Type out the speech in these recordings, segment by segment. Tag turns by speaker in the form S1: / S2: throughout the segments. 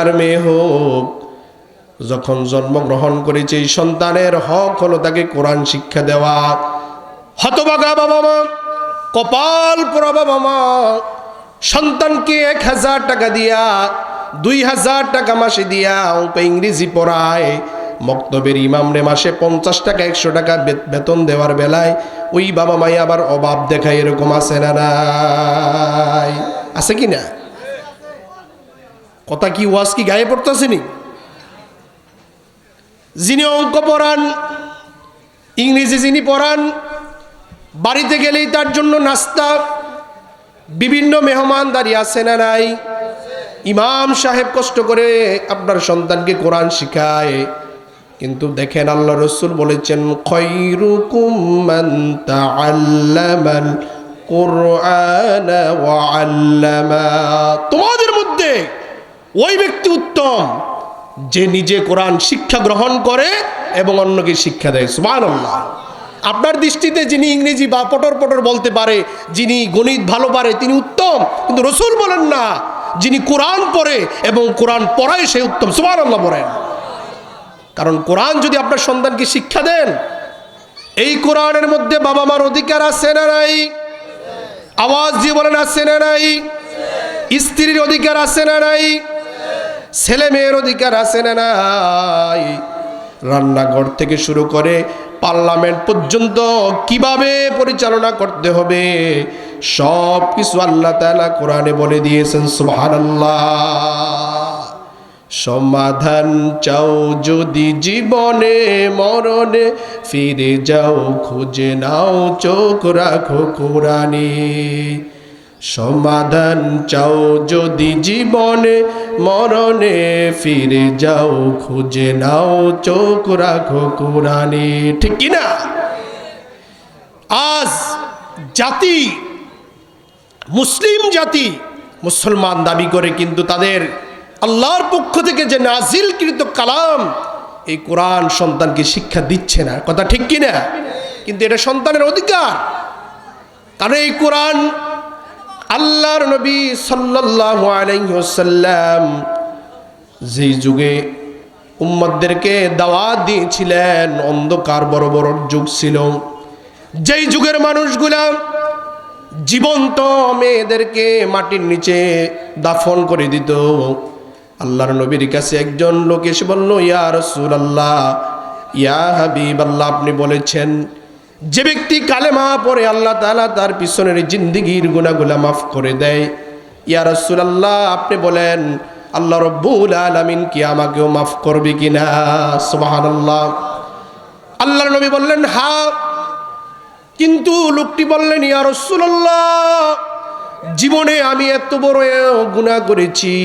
S1: আর মেয়ে হোক, যখন জন্মগ্রহণ করেছে এই সন্তানের হক হলো তাকে কোরআন শিক্ষা দেওয়া। হতভাগা বাবা মা, কপাল পোড়া বাবা মা, সন্তানকে 1000 টাকা দিয়া 2000 টাকা মাসে দিয়া অঙ্ক ইংরেজি পড়ায়, মক্তবের ইমামরে মাসে 50 টাকা 100 টাকা বেতন দেওয়ার বেলায় ওই বাবা মাই আবার অভাব দেখায়। এরকম আছে না নাই? আছে কি না? কথা কি ওয়াজ কি গায়ে পড়তেছেনি? যিনি অঙ্ক পড়ান, ইংরেজি যিনি পড়ান, বাড়িতে গেলেই তার জন্য নাস্তা, বিভিন্ন মেহমানদারি আছে না নাই? ইমাম সাহেব কষ্ট করে আপনার সন্তানকে কোরআন শিখায়, কিন্তু দেখেন আল্লাহ রসুল বলেছেন খায়রুকুম মান তাআল্লামাল কুরআন ওয়া আল্লামা, তোমাদের মধ্যে ওই ব্যক্তি উত্তম যে নিজে কোরআন শিক্ষা গ্রহণ করে এবং অন্যকে শিক্ষা দেয়। সুবহানাল্লাহ। আপনার দৃষ্টিতে যিনি ইংরেজি বা পটর পটর বলতে পারে, যিনি গণিত ভালো পারে তিনি উত্তম, কিন্তু রসুল বলেন না যিনি কোরআন পড়ে এবং কোরআন পড়ায় সে উত্তম। সুবহানাল্লাহ বলেন। কারণ কোরআন যদি আপনার সন্তানকে শিক্ষা দেন, এই কোরআনের মধ্যে বাবা মার অধিকার আছে না নাই? আওয়াজ দিয়ে বলেন আছে না নাই? স্ত্রীর অধিকার আছে না নাই? ছেলে মেয়ের অধিকার আছে না নাই? রান্নাঘর থেকে শুরু করে পার্লামেন্ট পর্যন্ত কিভাবে পরিচালনা করতে হবে সব কিছু আল্লাহ তাআলা কোরআনে বলে দিয়েছেন। সুবহানাল্লাহ। সমাধান চাও যদি জীবনে মরণে, ফিরে যাও খুঁজে নাও চোখ রাখো কোরআনে। সমাধান চাও যদি জীবনে মরণে, ফিরে যাও খুঁজে নাও চোখ রাখো কোরআনে। ঠিক কি না? আজ জাতি, মুসলিম জাতি মুসলমান দাবি করে, কিন্তু তাদের আল্লাহর পক্ষ থেকে যে নাজিলকৃত কালাম এই কোরআন সন্তানকে শিক্ষা দিচ্ছে না। কথা ঠিক কি না? কিন্তু এটা সন্তানের অধিকার। কারণ এই কোরআন আল্লাহর নবী সাল্লাল্লাহু আলাইহি ওয়াসাল্লাম যেই যুগে উম্মতদেরকে দাওয়াত দিয়েছিলেন, অন্ধকার বড় বড় যুগ ছিল, যেই যুগের মানুষগুলা জীবন্ত মেয়েদেরকে মাটির নিচে দাফন করে দিত, আল্লাহর নবীর কাছে একজন লোক এসে বলল, ইয়া রাসূলুল্লাহ, ইয়া হাবিবাল্লাহ, আপনি বলেছেন যে ব্যক্তি কালেমা পড়ে আল্লাহ তাআলা তার পিছনের জিন্দেগির গুনাহগুলা মাফ করে দেয়। ইয়া রাসূলুল্লাহ, আপনি বলেন আল্লাহ রাব্বুল আলামিন কি আমাকেও মাফ করবে কিনা? সুবহানাল্লাহ। আল্লাহর নবী বললেন হ্যাঁ। কিন্তু লোকটি বললেন, ইয়া রাসূলুল্লাহ, জীবনে আমি এত বড় গুনাহ করেছি,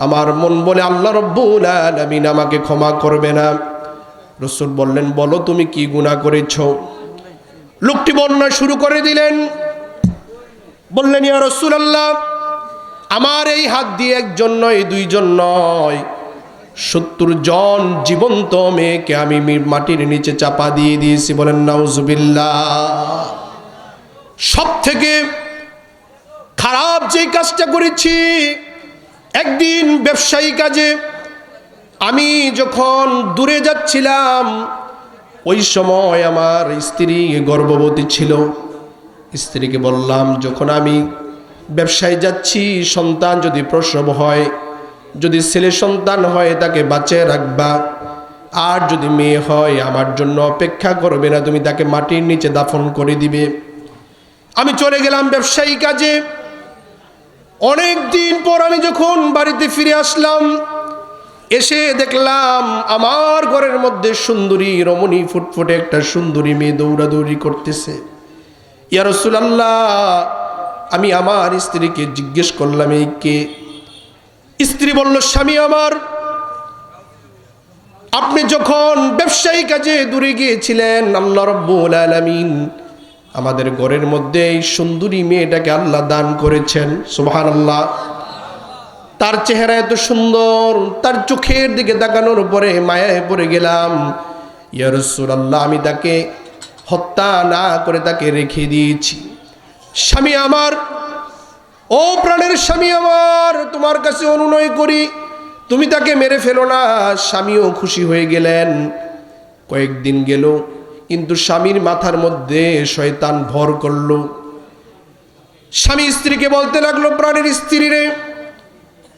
S1: আমার মন বলে আল্লাহ রাব্বুল আলামিন আমাকে ক্ষমা করবে না। রাসূল বললেন, বলো তুমি কি গুনাহ করেছো? লোকটি বর্ণনা শুরু করে দিলেন, বললেন, ইয়া রাসূলুল্লাহ, আমার এই হাত দিয়ে একজন নয়, দুইজন নয়, 70 জন জীবন্ত মেয়েকে আমি মাটির নিচে চাপা দিয়ে দিয়েছি। বলেন নাউজুবিল্লাহ। সব থেকে খারাপ যে কাজটা করেছি, একদিন ব্যবসায়ী কাজে আমি যখন দূরে যাচ্ছিলাম, ওই সময় আমার স্ত্রী গর্ভবতী ছিল। স্ত্রীকে বললাম, যখন আমি ব্যবসায় যাচ্ছি, সন্তান যদি প্রসব হয়, যদি ছেলে সন্তান হয় তাকে বাঁচিয়ে রাখবা, আর যদি মেয়ে হয় আমার জন্য অপেক্ষা করবে না, তুমি তাকে মাটির নিচে দাফন করে দিবে। আমি চলে গেলাম ব্যবসায়ী কাজে। অনেক দিন পর আমি যখন বাড়িতে ফিরে আসলাম, এসে দেখলাম আমার ঘরের মধ্যে সুন্দরী রমণী ফুটফুটে একটা সুন্দরী মেয়ে দৌড়াদৌড়ি করতেছে। ইয়া রাসূলুল্লাহ, আমি আমার স্ত্রীকে জিজ্ঞেস করলাম, এই কে? স্ত্রী বলল, স্বামী আমার, আপনি যখন ব্যবসায়ী কাজে দূরে গিয়েছিলেন, আল্লাহ রাব্বুল আলামিন আমাদের ঘরের মধ্যে এই সুন্দরী মেয়েটাকে আল্লাহ দান করেছেন। সুবহানাল্লাহ। তার চেহারা এত সুন্দর, তার চোখের দিকে তাকানোর পরে মায়ায় পড়ে গেলাম। ইয়া রাসূলুল্লাহ, আমি তাকে হত্যা না করে তাকে রেখে দিয়েছি। স্বামী আমার, ও প্রাণের স্বামী আমার, তোমার কাছে অনুনয় করি, তুমি তাকে মেরে ফেলো না। স্বামীও খুশি হয়ে গেলেন। কয়েকদিন গেল, কিন্তু স্বামীর মাথার মধ্যে শয়তান ভর করলো। স্বামী স্ত্রীকে বলতে লাগলো, প্রাণের স্ত্রী রে,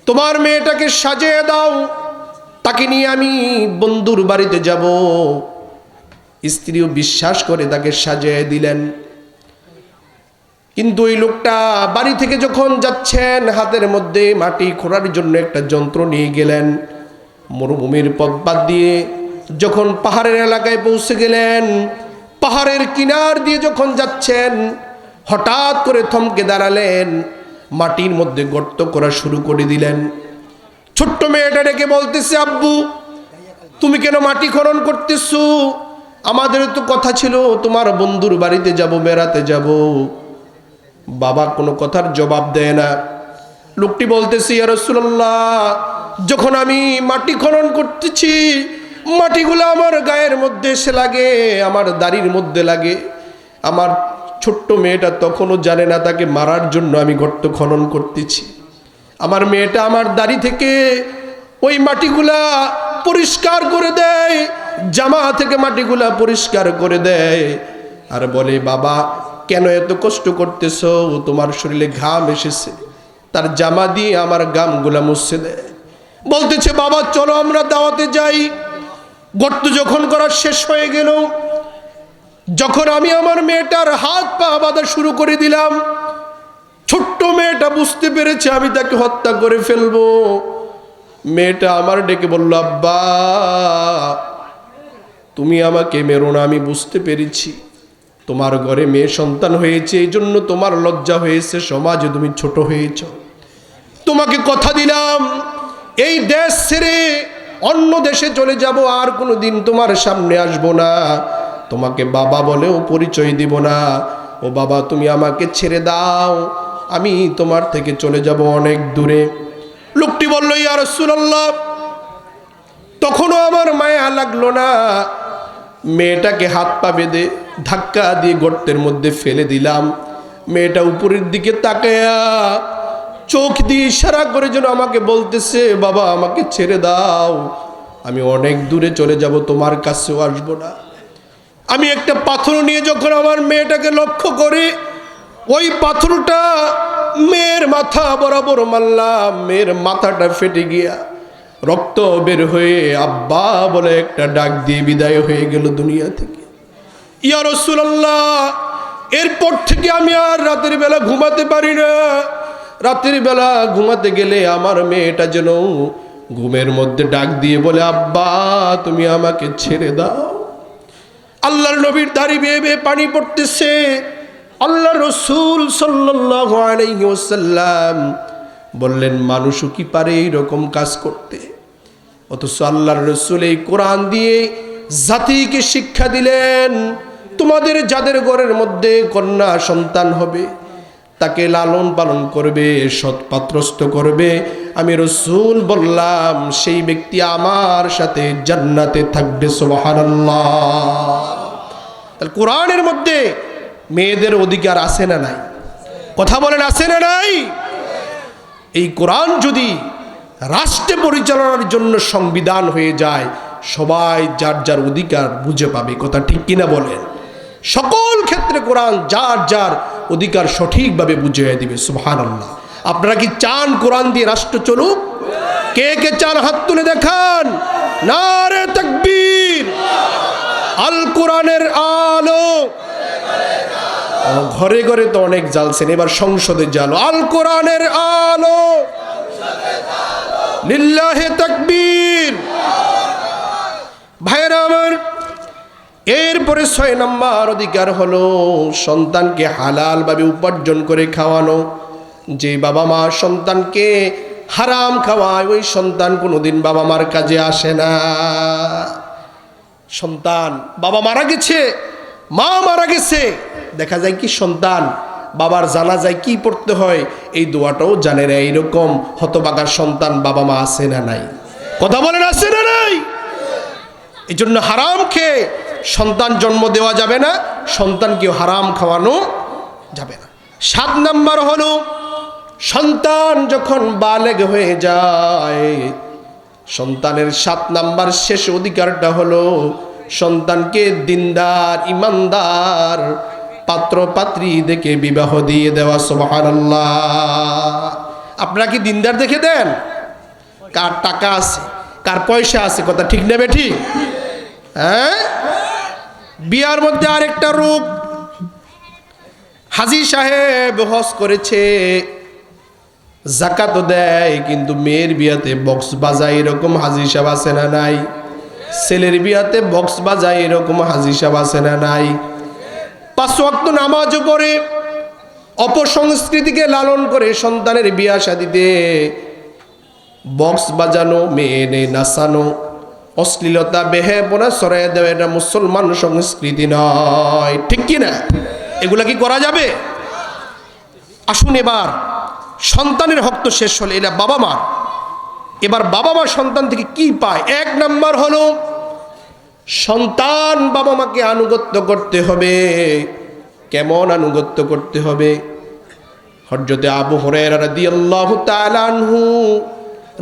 S1: তোমার মেয়েটাকে সাজিয়ে দাও, তাকে নিয়ে আমি বন্ধুর বাড়িতে যাব। স্ত্রীও বিশ্বাস করে তাকে সাজিয়ে দিলেন। কিন্তু ওই লোকটা বাড়ি থেকে যখন যাচ্ছেন, হাতের মধ্যে মাটি খোঁড়ার জন্য একটা যন্ত্র নিয়ে গেলেন। মরুভূমির পথ বাদ দিয়ে যখন পাহাড়ের এলাকায় পৌঁছে গেলেন, পাহাড়ের কিনার দিয়ে যখন যাচ্ছেন, হঠাৎ করে থমকে দাঁড়ালেন, মাটির মধ্যে গর্ত করা শুরু করে দিলেন। ছোট্ট মেয়েটা ডেকে বলতেছে, আব্বু তুমি কেন মাটি খনন করতেছো? আমাদের তো কথা ছিল তোমার বন্ধুর বাড়িতে যাব, বেড়াতে যাব। বাবা কোনো কথার জবাব দেয় না। লোকটি বলতেছে, ইয়া রাসূলুল্লাহ, যখন আমি মাটি খনন করতেছি, মাটিগুলো আমার গায়ের মধ্যে এসে লাগে, আমার দাড়ির মধ্যে লাগে। আমার ছোট্ট মেয়েটা তখনও জানে না তাকে মারার জন্য আমি গর্ত খনন করতেছি। আমার মেয়েটা আমার দাড়ি থেকে ওই মাটিগুলা পরিষ্কার করে দেয়, জামা থেকে মাটিগুলা পরিষ্কার করে দেয়, আর বলে, বাবা কেন এত কষ্ট করতেছো? তোমার শরীরে ঘাম এসেছে। তার জামা দিয়ে আমার ঘামগুলা মুছে দেয়। বলতেছে, বাবা চলো আমরা দাওয়াতে যাই। গর্ত যখন করা শেষ হয়ে গেল, যখন আমি আমার মেয়েটার হাত পা বাঁধা শুরু করে দিলাম, ছোট্ট মেয়েটা বুঝতে পেরেছে আমি তাকে হত্যা করে ফেলবো। মেয়েটা আমার ডেকে বলল, আব্বা তুমি আমাকে মেরো না, আমি বুঝতে পেরেছি তোমার ঘরে মেয়ে সন্তান হয়েছে, এই জন্য তোমার লজ্জা হয়েছে, সমাজে তুমি ছোট হয়েছ। তোমাকে কথা দিলাম এই দেশ ছেড়ে অন্য দেশে চলে যাব, আর কোনোদিন তোমার সামনে আসবো না, তোমাকে বাবা বলেও পরিচয় দিব না। ও বাবা তুমি আমাকে ছেড়ে দাও, আমি তোমার থেকে চলে যাব অনেক দূরে। লোকটি বলল, ইয়া রাসূলুল্লাহ, তখনও আমার মায়া লাগলো না। মেয়েটাকে হাত পা বেঁধে ধাক্কা দিয়ে গর্তের মধ্যে ফেলে দিলাম। মেয়েটা উপরের দিকে তাকায়া চোখ দিয়ে ইশারা করে যেন আমাকে বলতেছে, বাবা আমাকে ছেড়ে দাও, আমি অনেক দূরে চলে যাব, তোমার কাছেও আসবো না। আমি একটা পাথর নিয়ে যখন আমার মেয়েটাকে লক্ষ্য করি, ওই পাথরটা মেয়ের মাথা বরাবর মারলাম, মেয়ের মাথাটা ফেটে গিয়া রক্ত বের হয়ে আব্বা বলে একটা ডাক দিয়ে বিদায় হয়ে গেল দুনিয়া থেকে। ইয়া রাসূলুল্লাহ, এরপর থেকে আমি আর রাতের বেলা ঘুমাতে পারি না। রাতের বেলা ঘুমাতে গেলে আমার মেয়েটা যেন ঘুমের মধ্যে ডাক দিয়ে বলে, আব্বা তুমি আমাকে ছেড়ে দাও। আল্লাহর নবীর দাড়ি বেয়ে বেয়ে পানি পড়তেছে। আল্লাহ রসুল সাল্লাল্লাহু আলাইহি ওয়াসাল্লাম বললেন, মানুষও কি পারে এইরকম কাজ করতে? অথচ আল্লাহর রসুল এই কোরআন দিয়ে জাতিকে শিক্ষা দিলেন, তোমাদের যাদের ঘরের মধ্যে কন্যা সন্তান হবে, তাকে লালন পালন করবে, সৎ পাত্রস্থ করবে। আমি রসুল বললাম, সেই ব্যক্তি আমার সাথে জান্নাতে থাকবে। সুবহানাল্লাহ। তাহলে কোরআনের মধ্যে মেয়েদের অধিকার আছে না নাই? কথা বলেন, আছে না নাই? এই কোরআন যদি রাষ্ট্র পরিচালনার জন্য সংবিধান হয়ে যায়, সবাই যার যার অধিকার বুঝে পাবে। কথা ঠিক কিনা বলেন? সকল ক্ষেত্রে কোরআন যার যার অধিকার সঠিকভাবে বুঝিয়ে দিবে। সুবহানাল্লাহ। আপনারা কি চান কোরআন দিয়ে রাষ্ট্র চলুক? কে কে চান হাত তুলে দেখান। নারে তাকবীর। আল কোরআনের আলো। ঘরে ঘরে তো অনেক জ্বালছেন, এবার সংসদে জ্বালো। আল কোরআনের আলো। লিল্লাহে তাকবীর। ভাইরা আমার, এরপরে 6 নম্বর অধিকার হলো সন্তানকে হালালভাবে উপার্জন করে খাওয়ানো। যে বাবা মা সন্তানকে হারাম খাওয়ায়, ওই সন্তান কোনোদিন বাবা মার কাজে আসে না। সন্তান বাবা মারা গেছে, মা মারা গেছে, দেখা যায় কি সন্তান বাবার জানাজায় কি পড়তে হয় এই দোয়াটাও জানে না। এইরকম হতভাগা সন্তান বাবা মা আছে না নাই? কথা বলেন, আছে না নাই? এই জন্য হারাম খেয়ে সন্তান জন্ম দেওয়া যাবে না, সন্তানকেও হারাম খাওয়ানো যাবে না। 7 নম্বর হলো সন্তান যখন বালেগ হয়ে যায়, সন্তানের 7 নাম্বার শেষ অধিকারটা হলো সন্তানকে দিনদার ইমানদার পাত্র পাত্রী দেখে বিবাহ দিয়ে দেওয়া। সুবহানাল্লাহ। আপনারা কি দিনদার দেখে দেন? কার টাকা আছে, কার পয়সা আছে, কথা ঠিক নেবে ঠিক? হ্যাঁ। বিয়ার মধ্যে আরেকটা রূপ, হাজী সাহেব হজ করেছে, যাকাতও দেয়, কিন্তু মেয়ের বিয়াতে বক্স বাজায়, এরকম হাজী সাহেব আছে না নাই? ছেলের বিয়াতে বক্স বাজায়, এরকম হাজী সাহেব আছে না নাই? 5 ওয়াক্ত নামাজও পড়ে, অপসংস্কৃতিকে লালন করে সন্তানের বিয়া শাদিতে বক্স বাজানো, মেয়ে এনে নাচানো, অশ্লীলতা বেহেপনা ছড়াই দেওয়া, এটা মুসলমান সংস্কৃতি নয়, ঠিক কি না? এগুলা কি করা যাবে? আসুন এবার সন্তানের হক তো শেষ হলে, এটা বাবা মা। এবার বাবা মা সন্তান থেকে কি পায়? 1 নাম্বার হলো সন্তান বাবা মাকে আনুগত্য করতে হবে। কেমন আনুগত্য করতে হবে? হযরতে আবু হুরায়রা রাদিয়াল্লাহু তাআলা আনহু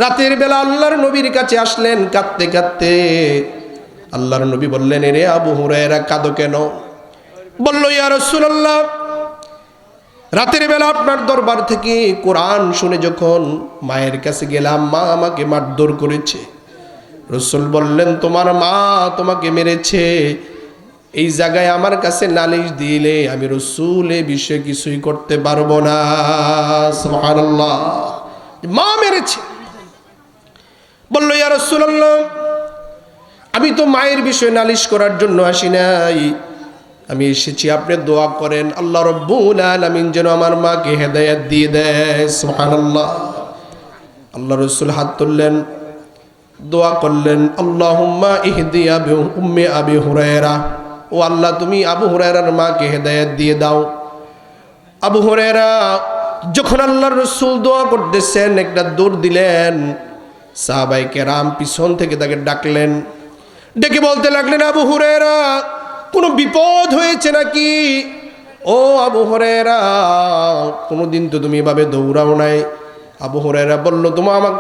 S1: রাতের বেলা আল্লাহর নবীর কাছে আসলেন কাঁদতে কাঁদতে। আল্লাহর নবী বললেন, এরে আবু হুরায়রা কাঁদো কেন? বলল, ইয়া রাসূলুল্লাহ, রাতের বেলা আপনার দরবার থেকে কোরআন শুনে যখন মায়ের কাছে গেলাম, মা আমাকে মারধর করেছে। রাসূল বললেন, তোমার মা তোমাকে মেরেছে, এই জায়গায় আমার কাছে নালিশ দিলে আমি রাসূল এই বিষয়ে কিছুই করতে পারবো না। সুবহানাল্লাহ। মা মেরেছে। বলল, ইয়া রাসূলুল্লাহ, আমি তো মায়ের বিষয়ে নালিশ করার জন্য আসি নাই, আমি এসেছি আপনি দোয়া করেন আল্লাহ রাব্বুল আলামিন যেন আমার মাকে হেদায়েত দিয়ে দেয়। সুবহানাল্লাহ। আল্লাহ রাসূল হাত তুললেন, দোয়া করলেন, আল্লাহুম্মা ইহদি উম্মি আবি হুরায়রা, ও আল্লাহ তুমি আবু হুরায়রার মাকে হেদায়েত দিয়ে দাও। আবু হুরায়রা যখন আল্লাহর রাসূল দোয়া করতেছেন, একটা দৌড় দিলেন, সাহাবায়ে কেরাম পিছন থেকে তাকে ডাকলেন, ডেকে বলতে লাগলেন, আবু হুরায়রা কোনো বিপদ হয়েছে নাকি? ও আবু হুরায়রা, কোনোদিন তো তুমি এভাবে দৌড়াও নাই। আবু হুরায়রা বলল,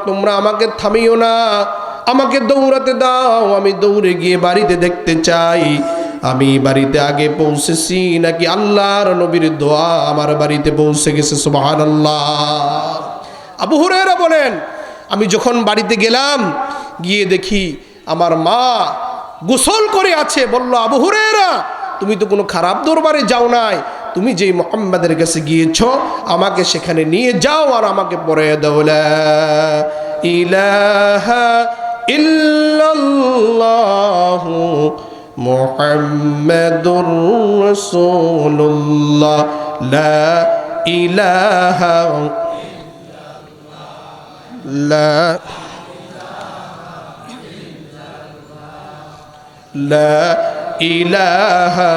S1: তোমরা আমাকে থামিও না, আমাকে দৌড়াতে দাও, আমি দৌড়ে গিয়ে বাড়িতে দেখতে চাই আমি বাড়িতে আগে পৌঁছেছি নাকি আল্লাহর নবীর দোয়া আমার বাড়িতে পৌঁছে গেছে। সুবহানাল্লাহ। আবু হুরায়রা বলেন, আমি যখন বাড়িতে গেলাম, গিয়ে দেখি আমার মা গোসল করে আছে। বলল, আবু হুরায়রা, তুমি তো কোনো খারাপ দরবারে যাও নাই, তুমি যেই মুহাম্মাদের কাছে গিয়েছো আমাকে সেখানে নিয়ে যাও আর আমাকে পড়িয়ে দাও লা ইলাহা ইল্লাল্লাহু মুহাম্মাদুর রাসূলুল্লাহ লা ইলাহা লা লা ইলাহা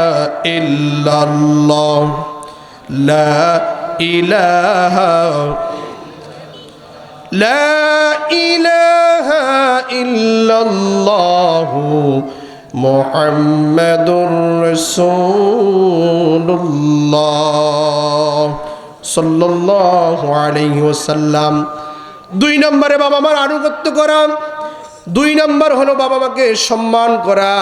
S1: ইল্লাল্লাহ লা ইলাহা লা ইলাহা ইল্লাল্লাহ মুহাম্মাদুর রাসূলুল্লাহ সাল্লাল্লাহু আলাইহি ওয়াসাল্লাম। 2 নম্বরে বাবা মার আনুগত্য করা। 2 নম্বর হলো বাবা মাকে সম্মান করা।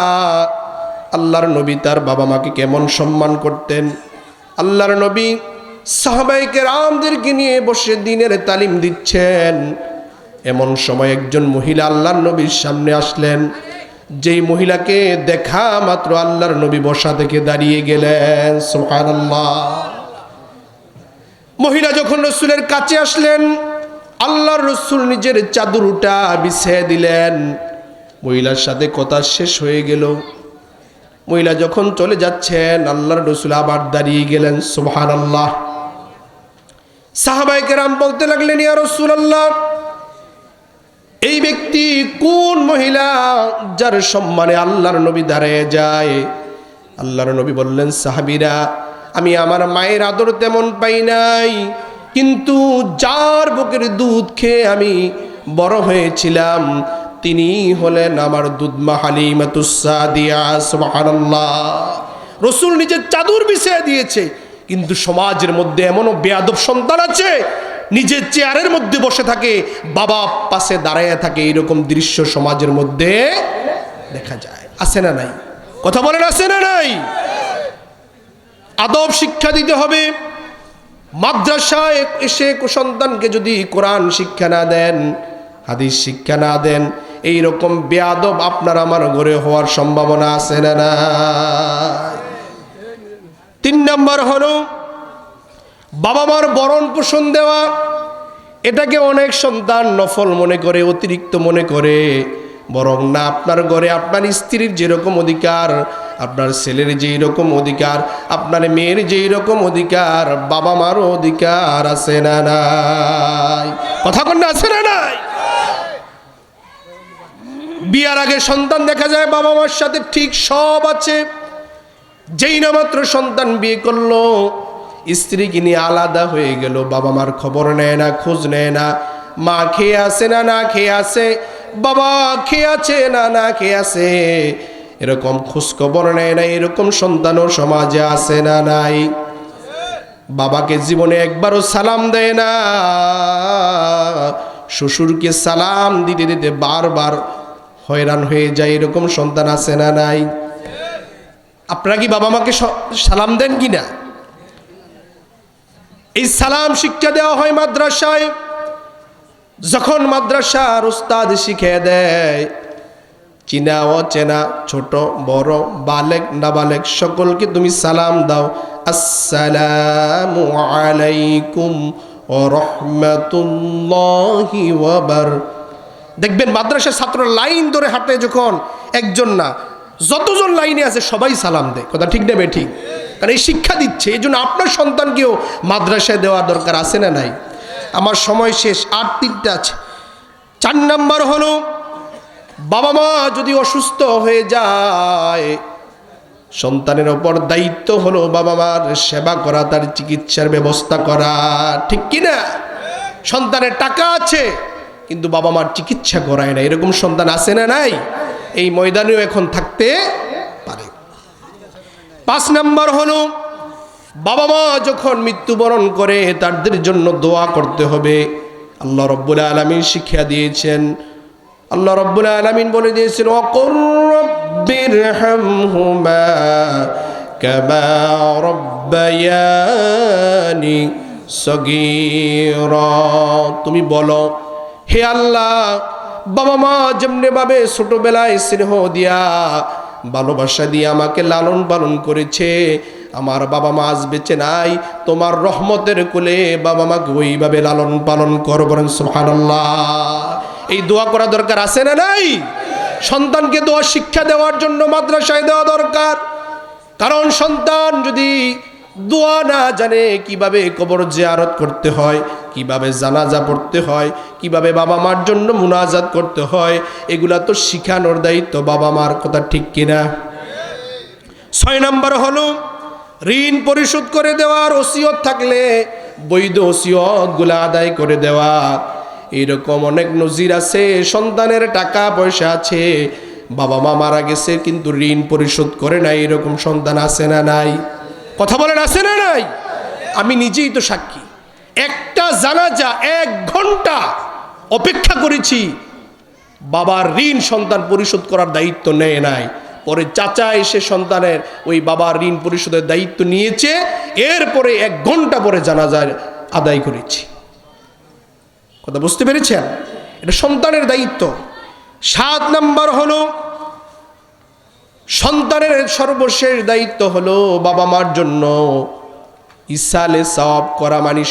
S1: আল্লাহর নবী তার বাবা মাকে কেমন সম্মান করতেন? আল্লাহর নবী সাহাবায়ে কেরামদেরকে নিয়ে বসে দ্বীনের তালিম দিচ্ছেন, এমন সময় একজন মহিলা আল্লাহর নবীর সামনে আসলেন। যেই মহিলাকে দেখা মাত্র আল্লাহর নবী বসা থেকে দাঁড়িয়ে গেলেন। সুবহানাল্লাহ। মহিলা যখন রাসূলের কাছে আসলেন, আল্লাহর রাসূল নিজের চাদরটা বিছিয়ে দিলেন। মহিলার সাথে কথা শেষ হয়ে গেল। মহিলা যখন চলে যাচ্ছেন, আল্লাহর রাসূল আবার দাঁড়িয়ে গেলেন। সুবহানাল্লাহ। সাহাবায়ে কেরাম বলতে লাগলেন, ইয়া রাসূলুল্লাহ, এই ব্যক্তি কোন মহিলা যার সম্মানে আল্লাহর নবী দাঁড়িয়ে যায়? আল্লাহর নবী বললেন, সাহাবীরা, আমি আমার মায়ের আদর তেমন পাই নাই, কিন্তু যার বুকের দুধ খেয়ে আমি বড় হয়েছিলাম তিনি হলেন আমার দুধমা হালিমাতুস সাদিয়া। সুবহানাল্লাহ। রাসূল নিজের চাদর বিছিয়ে দিয়েছে, কিন্তু সমাজের মধ্যে এমনও বেয়াদব সন্তান আছে, নিজের চেয়ারের মধ্যে বসে থাকে, বাবা পাশে দাঁড়ায় থাকে, এরকম দৃশ্য সমাজের মধ্যে দেখা যায়। আছে না নাই? কথা বলেন, আছে না নাই? আদব শিক্ষা দিতে হবে। মাদ্রাসায় এসে সন্তানকে যদি কোরআন শিক্ষা না দেন, হাদিস শিক্ষা না দেন, এইরকম বেয়াদব আপনার আমার ঘরে হওয়ার সম্ভাবনা আছে না না? 3 নাম্বার হলো বাবা মার ভরণ পোষণ দেওয়া। এটাকে অনেক সন্তান নফল মনে করে, অতিরিক্ত মনে করে। বরং না, আপনার ঘরে আপনার স্ত্রীর যেরকম অধিকার, আপনার ছেলের যেই রকম অধিকার, আপনার মেয়ের যেই রকম অধিকার, বাবা মারও অধিকার আছে না নাই? কথা কন না, আছে না নাই? বিয়ার আগে সন্তান দেখা যায় বাবা মার সাথে ঠিক সব আছে, যেই না মাত্র সন্তান বিয়ে করলো, স্ত্রীকে নিয়ে আলাদা হয়ে গেল, বাবা মার খবর নেয় না, খোঁজ নেয় না। মা খেয়ে আছে না না খেয়ে আছে, বাবা খেয়ে আছে না না খেয়ে আছে, এরকম খোঁজ খবর নেয় না। এরকম সন্তানও সমাজে আছে না নাই? বাবাকে জীবনে একবারও সালাম দেয় না, শ্বশুরকে সালাম দিতে দিতে বারবার হয়রান হয়ে যায়, এরকম সন্তান আছে না নাই? আপনারা কি বাবা মাকে সালাম দেন কিনা? এই সালাম শিক্ষা দেওয়া হয় মাদ্রাসায়। যখন মাদ্রাসার উস্তাদ শিখিয়ে দেয়, চিনা অচেনা, ছোট বড়, বালেক নাবালেক সকলকে তুমি সালাম দাও, আসসালামু আলাইকুম ওয়া রাহমাতুল্লাহি ওয়া বারাকাতুহু। দেখবেন মাদ্রাসার ছাত্ররা লাইন ধরে হাঁটে, যখন একজন না যতজন লাইনে আছে সবাই সালাম দেয়। কথা ঠিক নেবে ঠিক? কারণ এই শিক্ষা দিচ্ছে। এই জন্য আপনার সন্তানকেও মাদ্রাসায় দেওয়া দরকার, আছে না নাই? আমার সময় শেষ, আর 3টা আছে। 4 নাম্বার হলো বাবা মা যদি অসুস্থ হয়ে যায়, সন্তানের ওপর দায়িত্ব হলো বাবা মার সেবা করা, তার চিকিৎসার ব্যবস্থা করা। ঠিক কিনা? সন্তানের টাকা আছে কিন্তু বাবা মার চিকিৎসা করায় না, এরকম সন্তান আছে না নাই? এই ময়দানেও এখন থাকতে পারে। 5 নাম্বার হলো বাবা মা যখন মৃত্যুবরণ করে তাদের জন্য দোয়া করতে হবে। আল্লাহ রাব্বুল আলামিন শিক্ষা দিয়েছেন, আল্লাহ রাব্বুল আলামিন বলে দিয়েছেন, ওয়াকুর রাব্বিরহামহুমা কামা রাব্বায়ানি সগীরা। তুমি বলো, হে আল্লাহ, বাবা মা যেমনি ভাবে ছোটবেলায় স্নেহ দিয়া ভালোবাসা দিয়ে আমাকে লালন পালন করেছে, আমার বাবা মা আজ বেঁচে নাই, তোমার রহমতের কোলে বাবা মাকে ওইভাবে লালন পালন করো। বলেন সুবহানাল্লাহ। এই দোয়া করা দরকার, আছে না নাই? সন্তানকে দোয়া শিক্ষা দেওয়ার জন্য মাদ্রাসায় দেওয়া দরকার। কারণ সন্তান যদি দোয়া না জানে, কিভাবে কবর জিয়ারত করতে হয়, কিভাবে জানাজা পড়তে হয়, কিভাবে বাবা মার জন্য মুনাজাত করতে হয়, এগুলা তো শিখানোর দায়িত্ব বাবা মার। কথা ঠিক কিনা? 6 নাম্বার হলো ঋণ পরিশোধ করে দেওয়ার, ওসিয়ত থাকলে বৈধ ওসিয়তগুলা আদায় করে দেওয়া। এরকম অনেক নজির আছে, সন্তানের টাকা পয়সা আছে, বাবা মা মারা গেছে কিন্তু ঋণ পরিশোধ করে নাই, এরকম সন্তান আছে না নাই? কথা বলেন, আছে না নাই? আমি নিজেই তো সাক্ষী। একটা জানাজা 1 ঘন্টা অপেক্ষা করেছি, বাবার ঋণ সন্তান পরিশোধ করার দায়িত্ব নেয় নাই। পরে চাচা এসে সন্তানের ওই বাবার ঋণ পরিশোধের দায়িত্ব নিয়েছে, এরপরে 1 ঘন্টা পরে জানাজার আদায় করেছি। কথা বুঝতে পেরেছেন? এটা সন্তানের দায়িত্ব। 7 নাম্বার হলো সন্তানের সর্বশেষ দায়িত্ব হলো বাবা মার জন্য ইসালে সওয়াব করা, মানে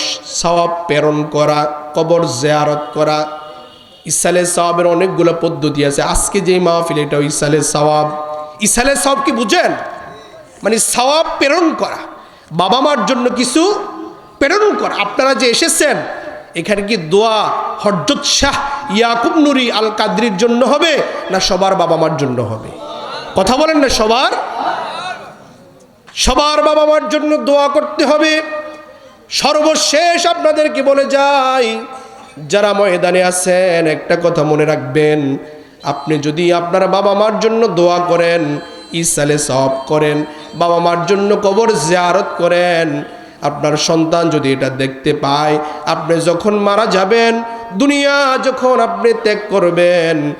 S1: সওয়াব প্রেরণ করা, কবর জিয়ারত করা। ইসালে সওয়াবের অনেকগুলো পদ্ধতি আছে। আজকে যে মাহফিল, এটা ইসালে সওয়াব। ইসালে সওয়াব কি বুঝেন? মানে সওয়াব প্রেরণ করা, বাবা মার জন্য কিছু প্রেরণ করা। আপনারা যে এসেছেন এখানে কি দোয়া হযরত শাহ ইয়াকুব নুরি আল কাদরির জন্য হবে না সবার বাবা মার জন্য হবে? কথা বলেন না? সবার বাবা মার জন্য দোয়া করতে হবে। সর্বশেষ আপনাদেরকে বলে যাই, যারা ময়দানে আছেন একটা কথা মনে রাখবেন, আপনি যদি আপনার বাবা মার জন্য দোয়া করেন, ইসালে সওয়াব করেন, বাবা মার জন্য কবর জিয়ারত করেন, আপনার সন্তান যদি এটা দেখতে পায়, আপনি যখন মারা যাবেন, দুনিয়া যখন আপনি ত্যাগ করবেন,